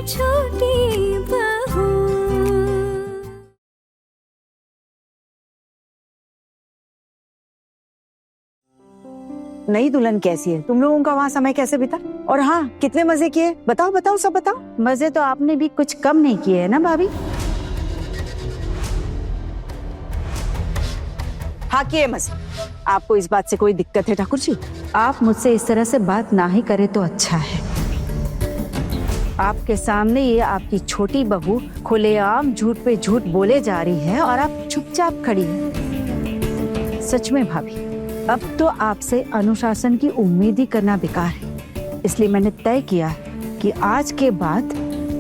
छोटी बहू। नई दुल्हन कैसी है? तुम लोगों का वहाँ समय कैसे बीता? और हाँ, कितने मजे किए? बताओ बताओ, सब बताओ। मजे तो आपने भी कुछ कम नहीं किए है ना भाभी? हाँ किए मजे। आपको इस बात से कोई दिक्कत है ठाकुर जी? आप मुझसे इस तरह से बात ना ही करें तो अच्छा है। आपके सामने ये आपकी छोटी बहू खुलेआम झूठ पे झूठ बोले जा रही है और आप चुपचाप खड़ी हैं। सच में भाभी, अब तो आपसे अनुशासन की उम्मीद ही करना बेकार है। इसलिए मैंने तय किया कि आज के बाद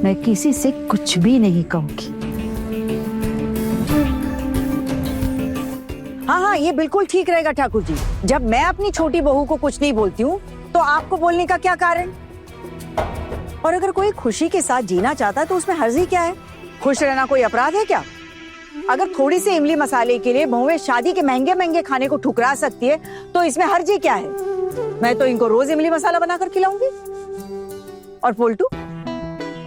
मैं किसी से कुछ भी नहीं कहूंगी। हाँ हाँ, ये बिल्कुल ठीक रहेगा ठाकुर जी। जब मैं अपनी छोटी बहू को कुछ नहीं बोलती हूँ तो आपको बोलने का क्या कारण? और अगर कोई खुशी के साथ जीना चाहता है तो उसमें हर्जी क्या है? खुश रहना कोई अपराध है क्या? अगर थोड़ी सी इमली मसाले के लिए बहुएं शादी के महंगे महंगे खाने को ठुकरा सकती है तो इसमें हर्जी क्या है? मैं तो इनको रोज इमली मसाला बनाकर खिलाऊंगी। और पोल्टू,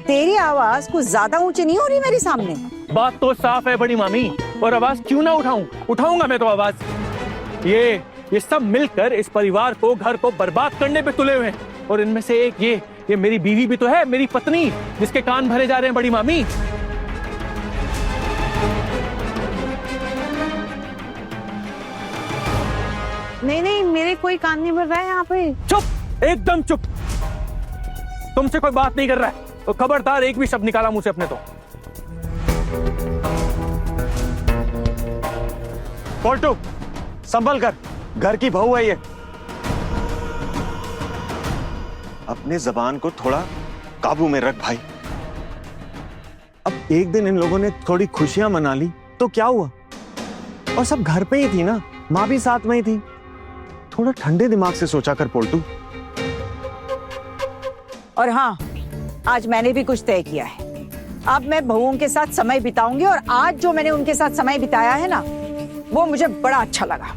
तेरी आवाज कुछ ज्यादा ऊंची नहीं हो रही मेरे सामने? बात तो साफ है बड़ी मामी, और आवाज क्यों ना उठाऊंगा मैं तो आवाज। ये सब मिलकर इस परिवार को, घर को बर्बाद करने पे तुले हुए हैं। और इनमें से एक ये मेरी बीवी भी तो है, मेरी पत्नी, जिसके कान भरे जा रहे हैं बड़ी मामी। नहीं नहीं, मेरे कोई कान नहीं भर रहा है यहाँ पे। चुप, एकदम चुप। तुमसे कोई बात नहीं कर रहा है तो खबरदार एक भी शब्द निकाला मुंह से अपने तो। पोल्टू, संभल कर, घर की बहू है ये। अपने जबान को थोड़ा काबू में रख भाई। अब एक दिन इन लोगों ने थोड़ी खुशियां मना ली तो क्या हुआ? और सब घर पे ही थी ना, माँ भी साथ में ही थी। थोड़ा ठंडे दिमाग से सोचा कर पोल्टू। और हाँ, आज मैंने भी कुछ तय किया है। अब मैं बहुओं के साथ समय बिताऊंगी और आज जो मैंने उनके साथ समय बिताया है ना, वो मुझे बड़ा अच्छा लगा।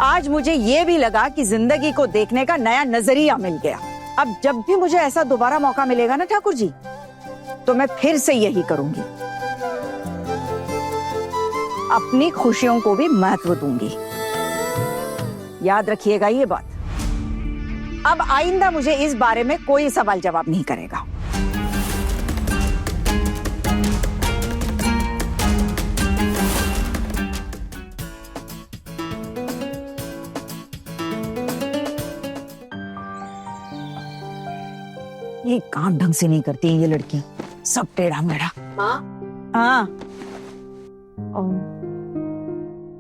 आज मुझे ये भी लगा कि जिंदगी को देखने का नया नजरिया मिल गया। अब जब भी मुझे ऐसा दोबारा मौका मिलेगा ना ठाकुर जी, तो मैं फिर से यही करूंगी। अपनी खुशियों को भी महत्व दूंगी। याद रखिएगा ये बात। अब आइंदा मुझे इस बारे में कोई सवाल जवाब नहीं करेगा। ये काम ढंग से नहीं करती ये लड़कियां, सब टेढ़ा मेढ़ा। माँ, हाँ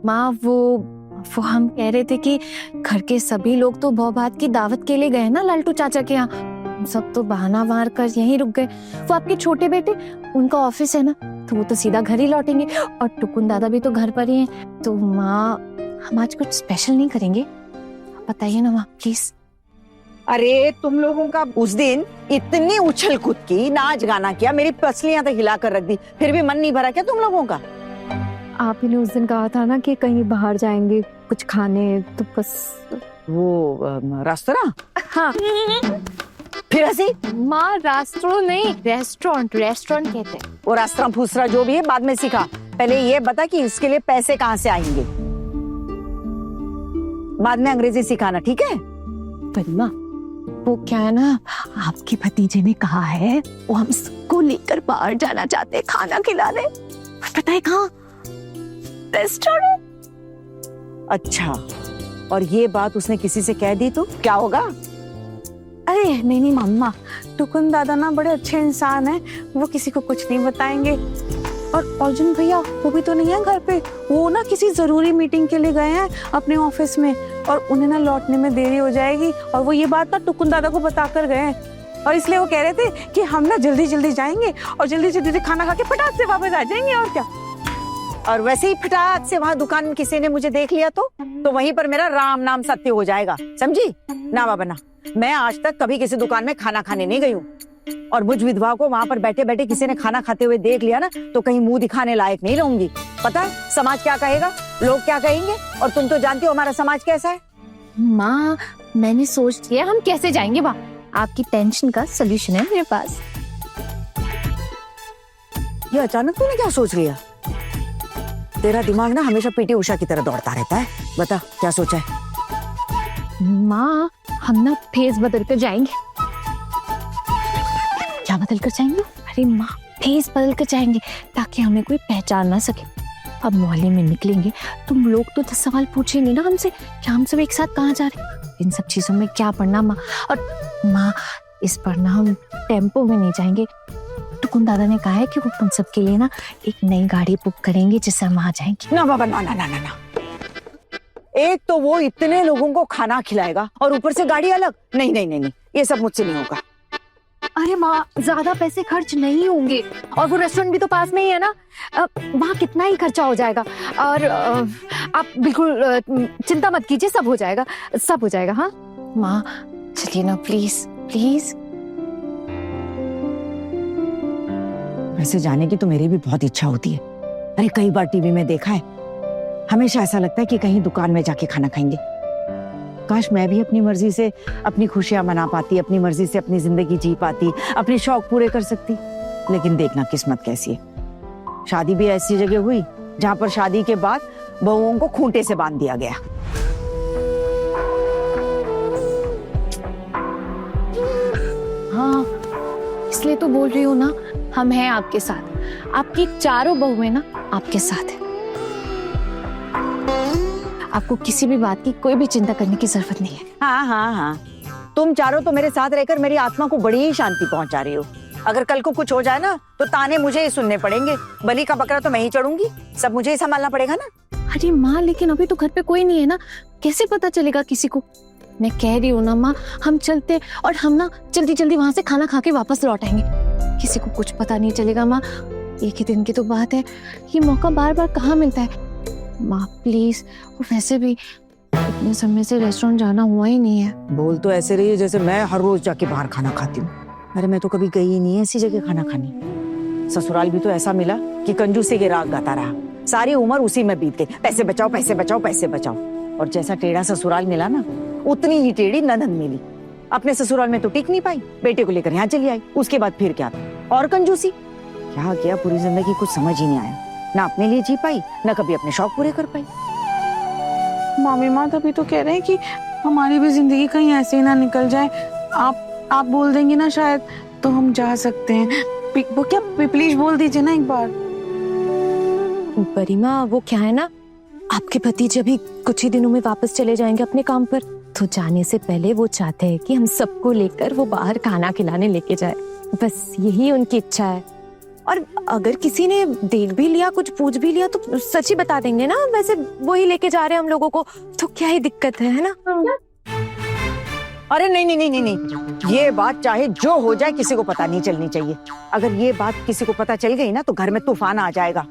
माँ वो हम कह रहे थे कि घर के सभी लोग तो भौ भात की दावत के लिए गए ना लालटू चाचा के यहाँ। हम सब तो बहाना मार कर यहीं रुक गए। वो आपके छोटे बेटे, उनका ऑफिस है ना, तो वो तो सीधा घर ही लौटेंगे। और टुकुन दादा भी तो घर पर ही हैं। तो माँ, हम आज कुछ स्पेशल नहीं करेंगे? बताइए ना माँ, प्लीज। अरे तुम लोगों का उस दिन इतनी उछल कूद की, नाच गाना किया, मेरी पसलियां तो हिला कर रख दी, फिर भी मन नहीं भरा क्या तुम लोगों का? आप ही ने उस दिन कहा था ना कि कहीं बाहर जाएंगे कुछ खाने, तो बस वो रेस्तरां? हाँ। फिर हंसी? माँ, रेस्टोरेंट नहीं, रेस्टोरेंट कहते हैं। वो रेस्तरां फूसरा जो भी है बाद में सीखा। पहले ये बता कि इसके लिए पैसे कहाँ से आएंगे, बाद में अंग्रेजी सिखाना, ठीक है? परिमा, वो क्या है ना, आपके भतीजे ने कहा है वो हम सबको लेकर बाहर जाना चाहते हैं, खाना खिलाने। पता है कहाँ? रेस्टोरेंट। अच्छा, और ये बात उसने किसी से कह दी तो क्या होगा? अरे नहीं मम्मा, टुकुन दादा ना बड़े अच्छे इंसान हैं, वो किसी को कुछ नहीं बताएंगे। और अर्जुन भैया वो भी तो नहीं है घर पे, वो ना किसी जरूरी मीटिंग के लिए गए हैं अपने ऑफिस में, और उन्हें ना लौटने में देरी हो जाएगी। और वो ये बात ना टुकुन दादा को बता कर गए हैं, और इसलिए वो कह रहे थे कि हम ना जल्दी जल्दी जाएंगे और जल्दी जल्दी खाना खा के फटाक से वापस आ जाएंगे, और क्या। और वैसे ही फटाक से वहां दुकान में किसी ने मुझे देख लिया तो वहीं पर मेरा राम नाम सत्य हो जाएगा, समझी? ना बाबा ना, मैं आज तक कभी किसी दुकान में खाना खाने नहीं गई हूँ। और मुझ विधवा को वहां पर बैठे बैठे किसी ने खाना खाते हुए देख लिया ना तो कहीं मुंह दिखाने लायक नहीं रहूंगी। पता है समाज क्या कहेगा, लोग क्या कहेंगे? और तुम तो जानती हो हमारा समाज कैसा है। माँ, मैंने सोच लिया हम कैसे जाएंगे वहाँ। आपकी टेंशन का सलूशन है मेरे पास। ये अचानक तूने क्या सोच लिया? तेरा दिमाग ना हमेशा पीटी उषा की तरह दौड़ता रहता है। बता क्या सोचा है? माँ हम ना फेस बदल कर जाएंगे। क्या बदल कर जाएंगे? अरे माँ फेस बदल कर जाएंगे ताकि हमें कोई पहचान ना सके। अब मोहल्ले में निकलेंगे तुम लोग तो 10 सवाल पूछेंगे ना हमसे कि हम सब एक साथ कहाँ जा रहे हैं। इन सब चीजों में क्या पढ़ना माँ? और माँ इस पर ना हम टेम्पो में नहीं जाएंगे। टुकुन दादा ने कहा है कि वो तुम सबके लिए ना एक नई गाड़ी बुक करेंगे जिससे हम आ जाएंगे। ना बाबा, ना ना ना ना ना। एक तो वो इतने लोगों को खाना खिलाएगा और ऊपर से गाड़ी अलग। नहीं नहीं नहीं नहीं, ये सब मुझसे नहीं होगा। अरे माँ ज्यादा पैसे खर्च नहीं होंगे और वो रेस्टोरेंट भी तो पास में ही है ना। वहाँ कितना ही खर्चा हो जाएगा। और आप बिल्कुल चिंता मत कीजिए, सब हो जाएगा, सब हो जाएगा। हाँ माँ चलिए ना प्लीज प्लीज। वैसे जाने की तो मेरी भी बहुत इच्छा होती है। अरे कई बार टीवी में देखा है, हमेशा ऐसा लगता है कि कहीं दुकान में जाके खाना खाएंगे। काश मैं भी अपनी मर्जी से अपनी खुशियां मना पाती, अपनी मर्जी से अपनी जिंदगी जी पाती, अपने शौक पूरे कर सकती। लेकिन देखना किस्मत कैसी है। शादी भी ऐसी जगह हुई जहां पर शादी के बाद बहुओं को खूंटे से बांध दिया गया। हाँ इसलिए तो बोल रही हूँ ना, हम हैं आपके साथ। आपकी चारों बहुएं ना आपके साथ है। आपको किसी भी बात की कोई भी चिंता करने की जरूरत नहीं है। हाँ हाँ हाँ, तुम चारों तो मेरे साथ रहकर मेरी आत्मा को बड़ी ही शांति पहुंचा रही हो। अगर कल को कुछ हो जाए ना तो ताने मुझे ही सुनने पड़ेंगे। बलि का बकरा तो मैं ही चढ़ूंगी, सब मुझे ही संभालना पड़ेगा ना। अरे माँ लेकिन अभी तो घर पे कोई नहीं है ना, कैसे पता चलेगा किसी को? मैं कह रही हूँ ना माँ, हम चलते और हम ना जल्दी जल्दी वहां से खाना खा के वापस लौट आएंगे। किसी को कुछ पता नहीं चलेगा माँ। एक ही दिन की तो बात है, ये मौका बार बार कहाँ मिलता है। माँ प्लीज, वैसे भी इतने समय से रेस्टोरेंट जाना हुआ ही नहीं है। बोल तो ऐसे रही है जैसे मैं हर रोज जाके बाहर खाना खाती हूँ। अरे मैं तो कभी गई ही नहीं है ऐसी जगह खाना खाने। ससुराल भी तो ऐसा मिला कि कंजूसी के राग गाता रहा। सारी उम्र उसी में बीत गई, पैसे बचाओ पैसे बचाओ पैसे बचाओ। और जैसा टेढ़ा ससुराल मिला ना, उतनी ही टेढ़ी ननद मिली। अपने ससुराल में तो टिक नहीं पाई, बेटे को लेकर यहाँ चली आई। उसके बाद फिर क्या था? और कंजूसी। क्या किया पूरी जिंदगी कुछ समझ ही नहीं आया। ना अपने लिए जी पाई, ना कभी अपने शौक पूरे कर पाई। मामी माँ तभी तो कह रहे हैं कि हमारी भी जिंदगी कहीं ऐसे ही ना निकल जाए। आप बोल देंगी ना शायद तो हम जा सकते हैं। वो क्या प्लीज बोल दीजिए ना एक बार। परिमा वो क्या है ना, आपके भतीजे अभी कुछ ही दिनों में वापस चले जाएंगे अपने काम पर, तो जाने से पहले वो चाहते हैं कि हम सबको लेकर वो बाहर खाना खिलाने लेके जाए। बस यही उनकी इच्छा है। और अगर किसी ने देख भी लिया, कुछ पूछ भी लिया तो सच ही बता देंगे ना। वैसे वो ही लेके जा रहे हैं हम लोगों को, तो क्या ही दिक्कत है ना? अरे नहीं नहीं नहीं नहीं नहीं, ये बात चाहे जो हो जाए किसी को पता नहीं चलनी चाहिए। अगर ये बात किसी को पता चल गई ना तो घर में तूफान आ जाएगा।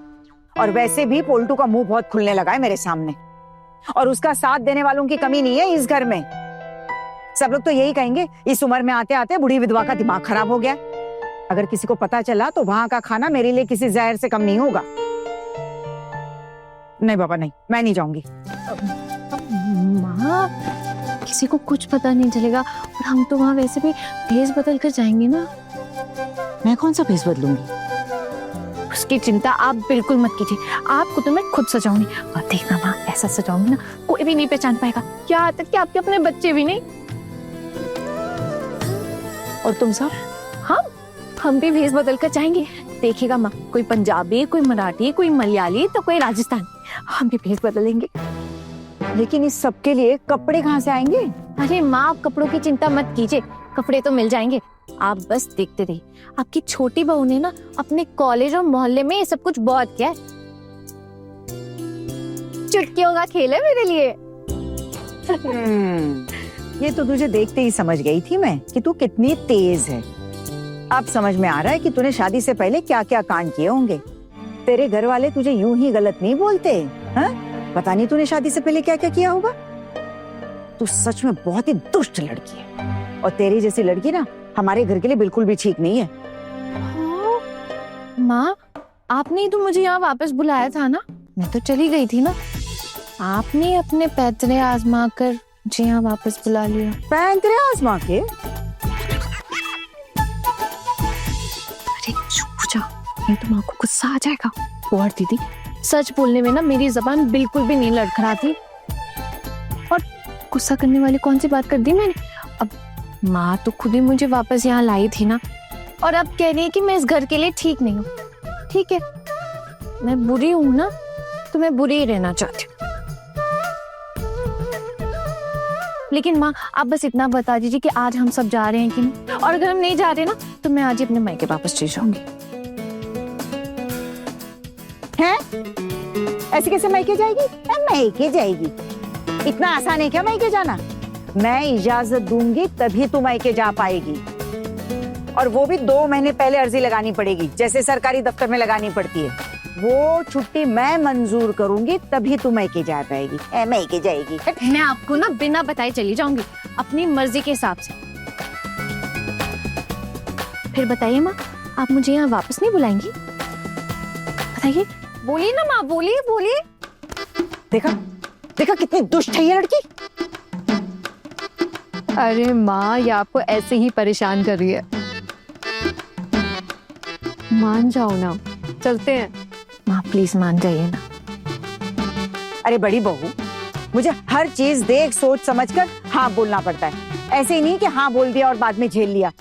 और वैसे भी पोल्टू का मुंह बहुत खुलने लगा है मेरे सामने, और उसका साथ देने वालों की कमी नहीं है इस घर में। सब लोग तो यही कहेंगे इस उम्र में आते आते बूढ़ी विधवा का दिमाग खराब हो गया। अगर किसी को पता चला तो वहां का खाना मेरे लिए किसी जहर से कम नहीं होगा। नहीं बाबा नहीं, मैं नहीं जाऊंगी। माँ किसी को कुछ पता नहीं चलेगा, और हम तो वहाँ वैसे भी भेस बदल कर जाएंगे ना। मैं कौन सा भेस बदलूंगी? उसकी चिंता आप बिल्कुल मत कीजिए, आपको तो मैं खुद सजाऊंगी। और देखना माँ, ऐसा सजाऊंगी ना कोई भी नहीं पहचान पाएगा, क्या तक कि आपके अपने बच्चे भी नहीं। और तुम सब? हम भी भेस बदल कर जाएंगे। देखिएगा माँ, कोई पंजाबी, कोई मराठी, कोई मलयाली, तो कोई राजस्थानी, हम भी भेस बदलेंगे। लेकिन इस सब के लिए कपड़े कहाँ से आएंगे? अरे माँ आप कपड़ों की चिंता मत कीजिए, कपड़े तो मिल जाएंगे। आप बस देखते रहिए। आपकी छोटी बहू ने ना अपने कॉलेज और मोहल्ले में ये सब कुछ बहुत किया है। चुटकियों का खेल है मेरे लिए। ये तो तुझे देखते ही समझ गई थी मैं कि तू कितनी तेज है। अब समझ में आ रहा है कि तूने शादी से पहले क्या क्या कांड किए होंगे। तेरे घर वाले तुझे यूं ही गलत नहीं बोलते। हाँ? पता नहीं तूने शादी से पहले क्या क्या किया होगा। तू सच में बहुत ही दुष्ट लड़की है, और तेरी जैसी लड़की ना हमारे घर के लिए बिल्कुल भी ठीक नहीं है। माँ आपने ही तो मुझे यहाँ वापस बुलाया था ना, मैं तो चली गई थी ना। आपने अपने पैतरे आजमा कर मुझे यहाँ वापस बुला लिया। पैतरे आजमा के? नहीं तो माँ को गुस्सा आ जाएगा। और दीदी, सच बोलने में ना मेरी जबान बिल्कुल भी नहीं लड़खड़ाती। और गुस्सा करने वाली कौन सी बात कर दी मैंने? अब माँ तो खुद ही मुझे वापस यहाँ लाई थी ना, और अब कह रही है कि मैं इस घर के लिए ठीक नहीं हूँ। ठीक है, मैं बुरी हूँ ना, तो मैं बुरी ही रहना चाहती हूँ। लेकिन माँ, आप बस इतना बता दीजिए कि आज हम सब जा रहे हैं कि नहीं, और अगर हम नहीं जा रहे ना तो मैं आज ही अपने मायके वापस चली जाऊंगी। हैं? ऐसे कैसे मायके जाएगी? मायके जाएगी? इतना आसान है क्या मायके जाना? मैं इजाजत दूंगी तभी तू मायके जा पाएगी, और वो भी 2 महीने पहले अर्जी लगानी पड़ेगी, जैसे सरकारी दफ्तर में लगानी पड़ती है। वो छुट्टी मैं मंजूर करूंगी तभी तू मायके जा पाएगी। मायके जाएगी? मैं आपको ना बिना बताए चली जाऊंगी, अपनी मर्जी के हिसाब से। फिर बताइए माँ, आप मुझे यहाँ वापस नहीं बुलाएंगी? बताइए, बोलिए ना माँ, बोलिए बोलिए। देखा देखा कितनी दुष्ट है ये लड़की। अरे माँ, ये आपको ऐसे ही परेशान कर रही है। मान जाओ ना, चलते हैं। माँ प्लीज मान जाइए ना। अरे बड़ी बहू, मुझे हर चीज देख सोच समझकर हाँ बोलना पड़ता है। ऐसे ही नहीं कि हाँ बोल दिया और बाद में झेल लिया।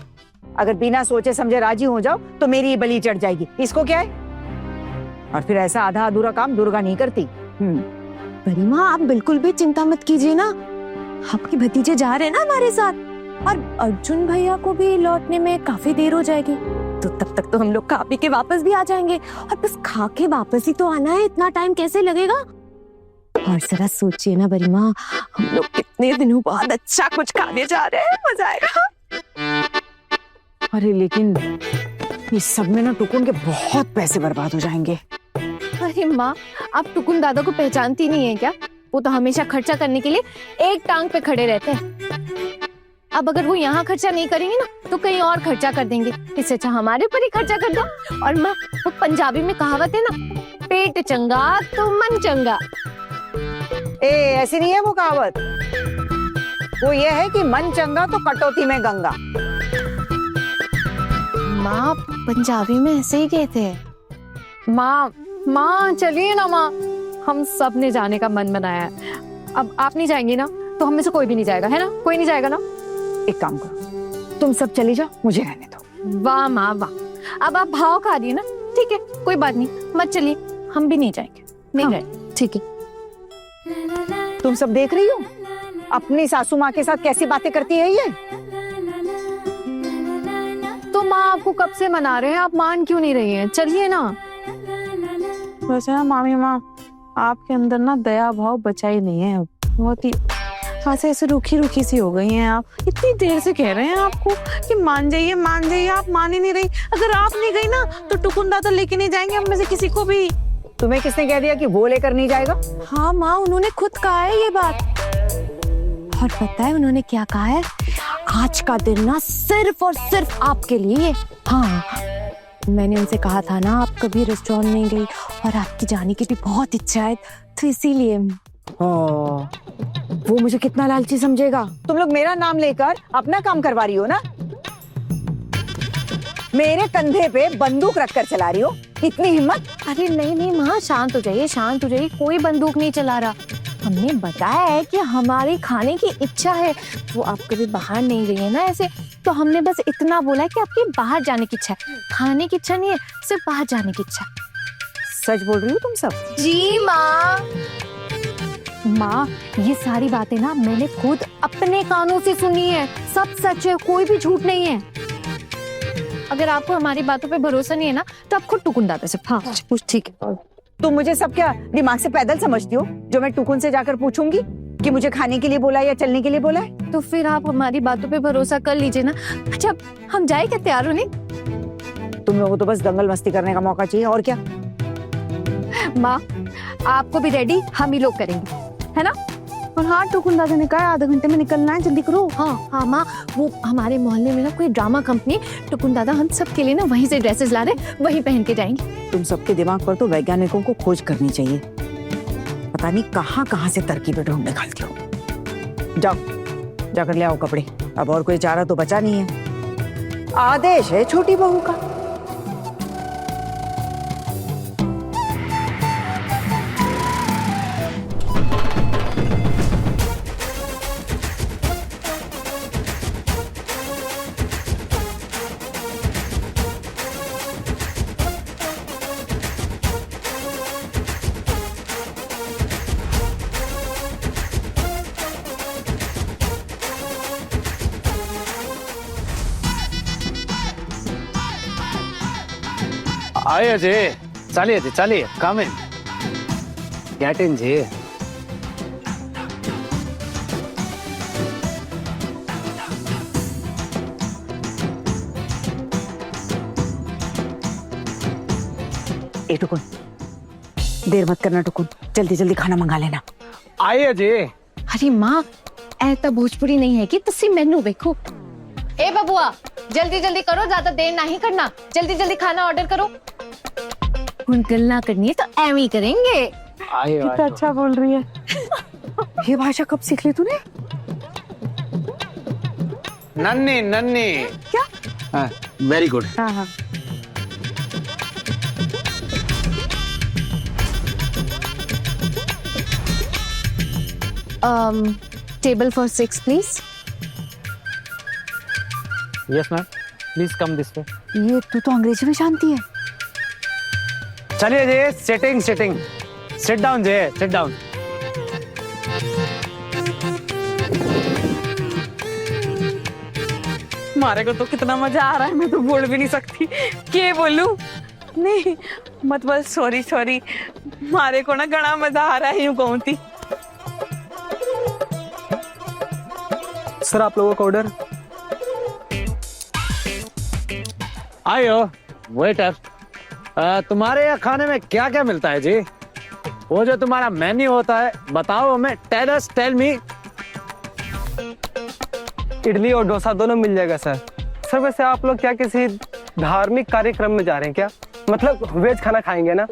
अगर बिना सोचे समझे राजी हो जाओ तो मेरी ही बलि चढ़ जाएगी। इसको क्या है? और फिर ऐसा आधा अधूरा काम दुर्गा नहीं करती। बड़ी माँ, आप बिल्कुल भी चिंता मत कीजिए ना, आपके भतीजे जा रहे हैं ना हमारे साथ, और अर्जुन भैया को भी लौटने में काफी देर हो जाएगी, तो तब तक तो हम लोग खा पी के वापस भी आ जाएंगे। और बस खा के वापस ही तो आना है, इतना टाइम कैसे लगेगा? और जरा सोचिए ना बड़ी माँ, हम लोग कितने दिनों बाद अच्छा कुछ खाने जा रहे हैं, मजा आएगा। अरे लेकिन इस सब में ना टुकुन के बहुत पैसे बर्बाद हो जाएंगे। अरे माँ, आप टुकुन दादा को पहचानती नहीं है क्या? वो तो हमेशा खर्चा करने के लिए एक टांग पे खड़े रहते हैं। अब अगर वो यहाँ खर्चा नहीं करेंगे ना तो कहीं और खर्चा कर देंगे। इससे अच्छा हमारे ऊपर ही खर्चा कर दो। और माँ, वो पंजाबी में कहावत है ना, पेट चंगा तो मन चंगा। ऐसी नहीं है वो कहावत। वो ये है कि मन चंगा तो कटौती में गंगा। माँ, पंजाबी में ऐसे ही कहते हैं। माँ चलिए ना माँ, हम सब ने जाने का मन बनाया है। अब आप नहीं जाएंगी ना तो हम में से कोई भी नहीं जाएगा, है ना? कोई नहीं जाएगा ना? एक काम करो, तुम सब चली जाओ, मुझे रहने दो। वाह माँ वाह, अब आप भाव खा दिए ना, ठीक है, कोई बात नहीं, मत चलिए, हम भी नहीं जाएंगे। नहीं हाँ। गए, ठीक है। तुम सब देख रही हो अपनी सासू माँ के साथ कैसी बातें करती है ये। तो माँ आपको कब से मना रहे हैं, आप मान क्यों नहीं रही हैं? चलिए ना। वैसे ना मामी माँ, आपके अंदर ना दया भाव बचा ही नहीं है, बहुत ही ऐसे रूखी रूखी सी हो गई हैं आप। इतनी देर से कह रहे हैं आपको कि मान जाइए, आप मान ही नहीं रही। अगर आप नहीं गई ना तो टुकुन दादा लेके नहीं जाएंगे हम में से किसी को भी। तुम्हें किसने कह दिया कि वो लेकर नहीं जाएगा? हाँ माँ, उन्होंने खुद कहा है ये बात। और पता है उन्होंने क्या कहा है? आज का दिन ना सिर्फ और सिर्फ आपके लिए। हाँ, मैंने उनसे कहा था ना आप कभी रेस्टोरेंट नहीं गई और आपकी जाने की भी बहुत इच्छा है, तो इसीलिए। वो मुझे कितना लालची समझेगा। तुम लोग मेरा नाम लेकर अपना काम करवा रही हो ना, मेरे कंधे पे बंदूक रखकर चला रही हो। इतनी हिम्मत? अरे नहीं नहीं माँ, शांत हो जाइए, शांत हो जाइए, कोई बंदूक नहीं चला रहा। हमने बताया है कि हमारी खाने की इच्छा है। वो आप कभी बाहर नहीं गई है ना ऐसे, तो हमने बस इतना बोला है कि आपकी बाहर जाने की इच्छा है, खाने की इच्छा नहीं है, सिर्फ बाहर जाने की इच्छा। सच बोल रही हो तुम सब? जी माँ। माँ, ये सारी बातें ना मैंने खुद अपने कानों से सुनी है, सब सच है, कोई भी झूठ नहीं है। अगर आपको हमारी बातों पे भरोसा नहीं है ना तो आप खुद टुकुन दादा से। हाँ ठीक है। तुम मुझे सब क्या दिमाग से पैदल समझती हो जो मैं टुकुन से जाकर पूछूंगी कि मुझे खाने के लिए बोला या चलने के लिए बोला है? तो फिर आप हमारी बातों पे भरोसा कर लीजिए ना। अच्छा, हम जाए क्या? तैयार हो? नहीं, तुम लोगों को तो बस दंगल मस्ती करने का मौका चाहिए, और क्या। माँ, आपको भी रेडी हम ही लोग करेंगे, है ना? और हाँ, टुकुन दादा ने कहा आधे घंटे में निकलना है, जल्दी करो। हाँ माँ, वो हमारे मोहल्ले में ना कोई ड्रामा कंपनी, टुकुन दादा हम सब के लिए ना वहीं से ड्रेसेस ला रहे, वहीं पहन के जाएंगे। तुम सबके दिमाग पर तो वैज्ञानिकों को खोज करनी चाहिए। पता नहीं कहाँ से तरकीबें ढूंढ निकालती हो। जाओ, जाकर ले आओ कपड़े। अब और कोई चारा तो बचा नहीं है। आदेश है छोटी बहू का। आइए जी, चलिए कम इन, गेट इन जी। ए टुकुन, देर मत करना टुकुन, जल्दी जल्दी खाना मंगा लेना। आइए जी। अरे माँ ऐसा भोजपुरी नहीं है कि तुसी मेनू देखो। ए बबुआ जल्दी जल्दी करो, ज्यादा देर नहीं करना, जल्दी जल्दी खाना ऑर्डर करो। हुन गल्ला करनी है तो एवं ही करेंगे। आइए कितना अच्छा बोल रही है। ये भाषा कब सीख ली तूने? नन्नी क्या? Very good. हाँ हाँ। Table for 6 please. Yes ma'am, please come this way. ये तू तो अंग्रेजी में जानती है। चलिए जी, सिटिंग, सिट डाउन जी, सिट डाउन। मारे को तो कितना मजा आ रहा है, मैं तो बोल भी नहीं सकती क्या बोलूं। नहीं मत बोल, सॉरी, मारे को ना घना मजा आ रहा है, यूं कहूं थी। सर आप लोगों का ऑर्डर। आयो वेटर, तुम्हारे यहाँ खाने में क्या क्या मिलता है जी? वो जो तुम्हारा मेन्यू होता है बताओ हमें, टेल मी। इडली और डोसा दोनों मिल जाएगा सर। सर वैसे आप लोग क्या किसी धार्मिक कार्यक्रम में जा रहे हैं क्या? मतलब वेज खाना खाएंगे ना?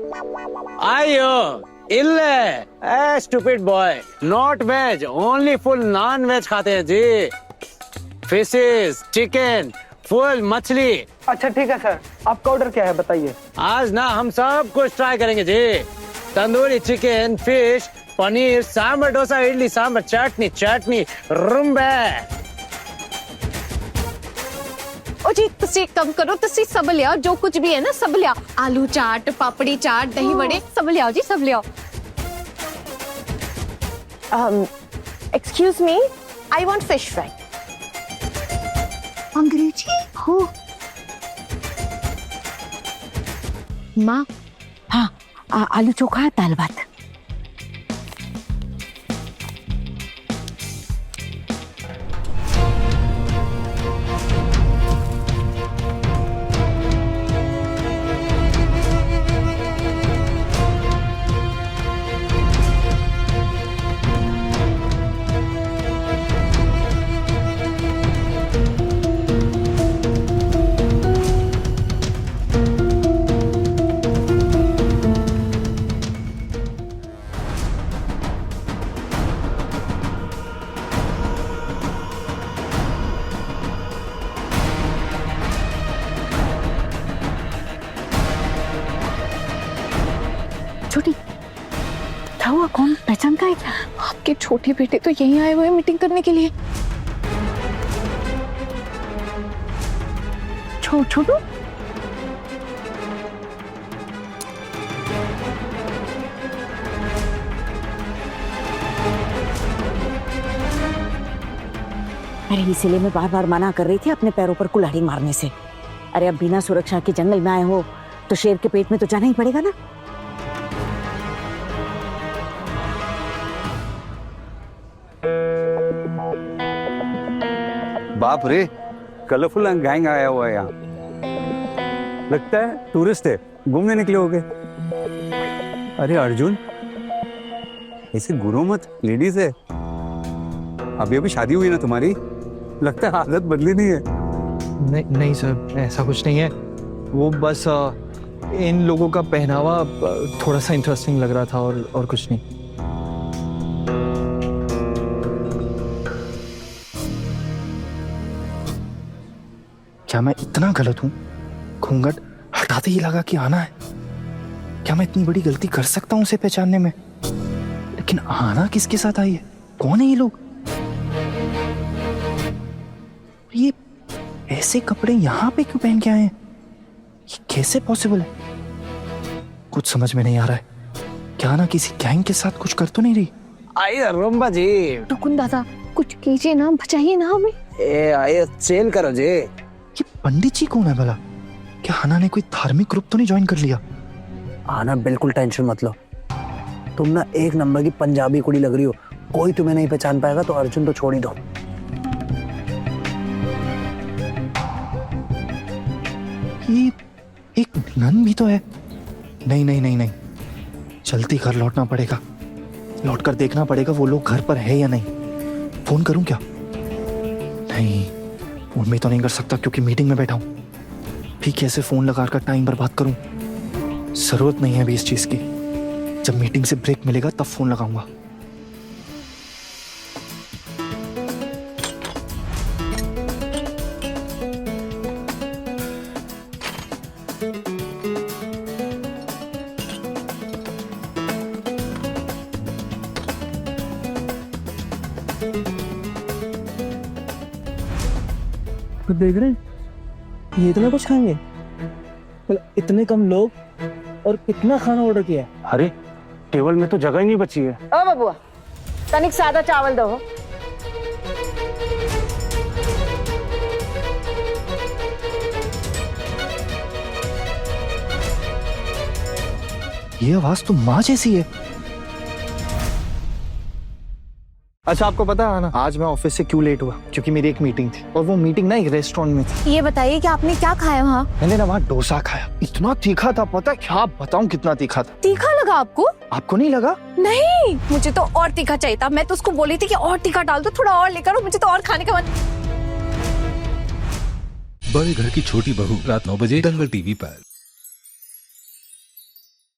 आयो इल्ले, stupid boy, not veg, only full non veg खाते हैं जी। फिशेस, चिकन, फुल मछली। अच्छा ठीक है सर, आपका ऑर्डर क्या है बताइए। आज ना हम सब कुछ ट्राई करेंगे जी। तंदूरी चिकन, फिश, पनीर, सांबर, डोसा, इडली सांबर, चटनी रुम्बे। ओ जी तुसी कम करो, तुसी सब ले आओ, जो कुछ भी है ना सब ले आओ। आलू चाट, पापड़ी चाट, दही बड़े सब ले आओ जी, सब ले आओ। Excuse me, I want fish fry. अंग्रेजी हो माँ? हाँ, आलू चोखा, दाल भात। छोटी था हुआ कौन, पहचान का है क्या? आपके छोटे बेटे तो यहीं आए हुए हैं मीटिंग करने के लिए। छोटू? अरे इसीलिए मैं बार बार मना कर रही थी अपने पैरों पर कुल्हाड़ी मारने से। अरे अब बिना सुरक्षा के जंगल में आए हो तो शेर के पेट में तो जाना ही पड़ेगा ना। बाप रे, कलरफुल गैंग आया हुआ है यहाँ। लगता है टूरिस्ट है, घूमने निकले होगे। अरे अर्जुन, ऐसे गुरु मत, लेडीज है। अभी अभी शादी हुई ना तुम्हारी, लगता है आदत बदली नहीं है। नहीं सर, ऐसा कुछ नहीं है। वो बस इन लोगों का पहनावा थोड़ा सा इंटरेस्टिंग लग रहा था और कुछ नहीं। क्या मैं इतना गलत हूँ? घूंघट हटाते ही लगा कि आना है। क्या मैं इतनी बड़ी गलती कर सकता हूँ उसे पहचानने में? लेकिन आना किसके साथ आई है? कौन है ये लोग? ये ऐसे कपड़े यहाँ पे क्यों पहन के आए हैं? ये कैसे पॉसिबल है? कुछ समझ में नहीं आ रहा है। क्या ना किसी गैंग के साथ कुछ कर तो नहीं रही? आइए रुम्बा जी। टुकुन दादा कुछ कीजिए ना, बचाइए ना हमें। आइए चेल करो जी। ये पंडित जी कौन है भला? क्या आना ने कोई धार्मिक ग्रुप तो नहीं ज्वाइन कर लिया? आना बिल्कुल टेंशन मत लो, तुम ना एक नंबर की पंजाबी कुड़ी लग रही हो, कोई तुम्हें नहीं पहचान पाएगा, तो अर्जुन तो छोड़ ही दो। ये एक नन भी तो है। नहीं नहीं नहीं नहीं, जल्दी घर लौटना पड़ेगा, लौट कर देखना पड़ेगा वो लोग घर पर है या नहीं। फोन करूं क्या? नहीं, फोन में तो नहीं कर सकता क्योंकि मीटिंग में बैठा हूं। भी कैसे फोन लगाकर टाइम बर्बाद करूं? जरूरत नहीं है अभी इस चीज की, जब मीटिंग से ब्रेक मिलेगा तब फोन लगाऊंगा। देख रहे हैं, ये इतना कुछ खाएंगे? मतलब इतने कम लोग और कितना खाना ऑर्डर किया है? अरे टेबल में तो जगह ही नहीं बची है। ओ बबुआ, तनिक सादा चावल दो। ये आवाज तो माँ जैसी है। अच्छा आपको पता है ना, आज मैं ऑफिस से क्यों लेट हुआ? क्योंकि मेरी एक मीटिंग थी, और वो मीटिंग ना एक रेस्टोरेंट में थी। ये बताइए कि आपने क्या खाया वहाँ? मैंने ना वहाँ डोसा खाया, इतना तीखा था, पता है क्या बताऊँ कितना तीखा था। तीखा लगा आपको? आपको नहीं लगा? नहीं, मुझे तो और तीखा चाहिए था। मैं तो उसको बोली थी कि और तीखा डाल दो, थोड़ा और लेकर, मुझे तो और खाने का मन। बड़े घर की छोटी बहू, रात 9 बजे दंगल टीवी पर।